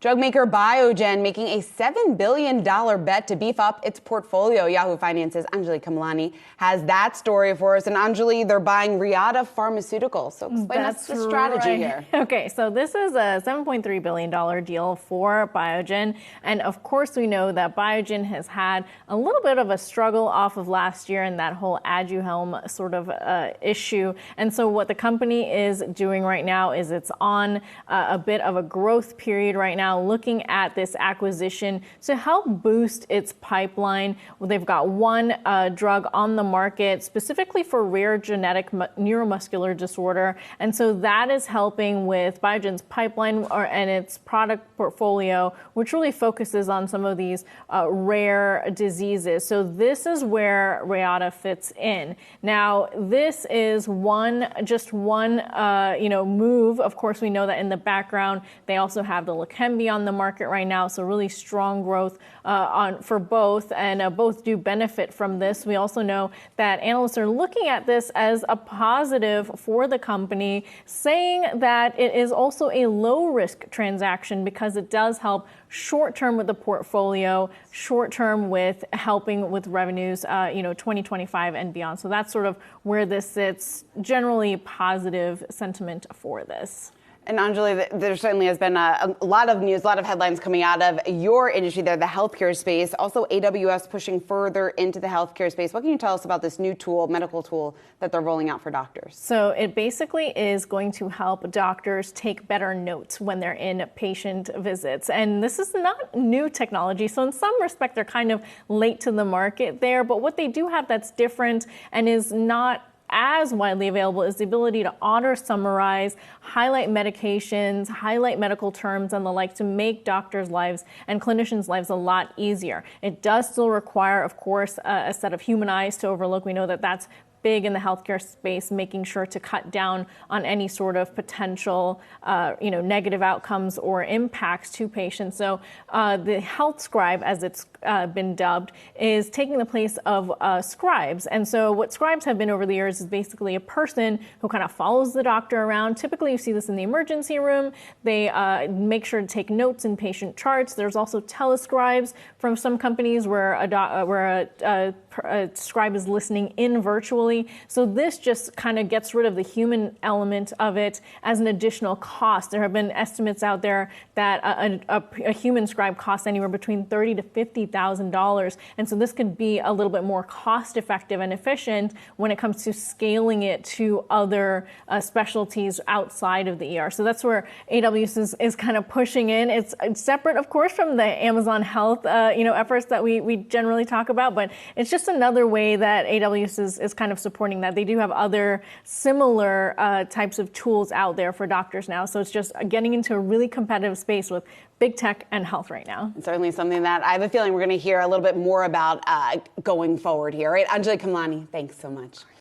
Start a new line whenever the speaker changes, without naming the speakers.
Drugmaker Biogen making a $7 billion bet to beef up its portfolio. Yahoo Finance's Anjalee Khemlani has that story for us. And Anjalee, they're buying Reata Pharmaceuticals. So explain us the strategy here.
Okay, so this is a $7.3 billion deal for Biogen. And of course, we know that Biogen has had a little bit of a struggle off of last year and that whole Aduhelm sort of issue. And so what the company is doing right now is it's on a bit of a growth period right now, looking at this acquisition to help boost its pipeline. Well, they've got one drug on the market specifically for rare genetic neuromuscular disorder. And so that is helping with Biogen's pipeline and its product portfolio, which really focuses on some of these rare diseases. So this is where Reata fits in. Now, this is just one move. Of course, we know that in the background, they also have the Leqembi on the market right now, so really strong growth for both, and both do benefit from this. We also know that analysts are looking at this as a positive for the company, saying that it is also a low-risk transaction because it does help short-term with the portfolio, short-term with helping with revenues, 2025 and beyond. So that's sort of where this sits. Generally positive sentiment for this.
And Anjalee, there certainly has been a lot of news, a lot of headlines coming out of your industry there, the healthcare space. Also, AWS pushing further into the healthcare space. What can you tell us about this new tool, medical tool, that they're rolling out for doctors?
So it basically is going to help doctors take better notes when they're in patient visits. And this is not new technology. So in some respect, they're kind of late to the market there. But what they do have that's different and is not as widely available is the ability to auto-summarize, highlight medications, highlight medical terms and the like to make doctors' lives and clinicians' lives a lot easier. It does still require, of course, a set of human eyes to overlook. We know that that's big in the healthcare space, making sure to cut down on any sort of potential, negative outcomes or impacts to patients. So the health scribe, as it's been dubbed, is taking the place of scribes. And so what scribes have been over the years is basically a person who kind of follows the doctor around. Typically, you see this in the emergency room. They make sure to take notes in patient charts. There's also telescribes from some companies where a scribe is listening in virtually. So this just kind of gets rid of the human element of it as an additional cost. There have been estimates out there that a human scribe costs anywhere between $30,000 to $50,000. And so this could be a little bit more cost effective and efficient when it comes to scaling it to other specialties outside of the ER. So that's where AWS is kind of pushing in. It's separate, of course, from the Amazon Health efforts that we generally talk about, but it's just another way that AWS is kind of supporting that. They do have other similar types of tools out there for doctors now. So it's just getting into a really competitive space with big tech and health right now.
It's certainly something that I have a feeling we're going to hear a little bit more about going forward here. Right? Anjalee Khemlani, thanks so much.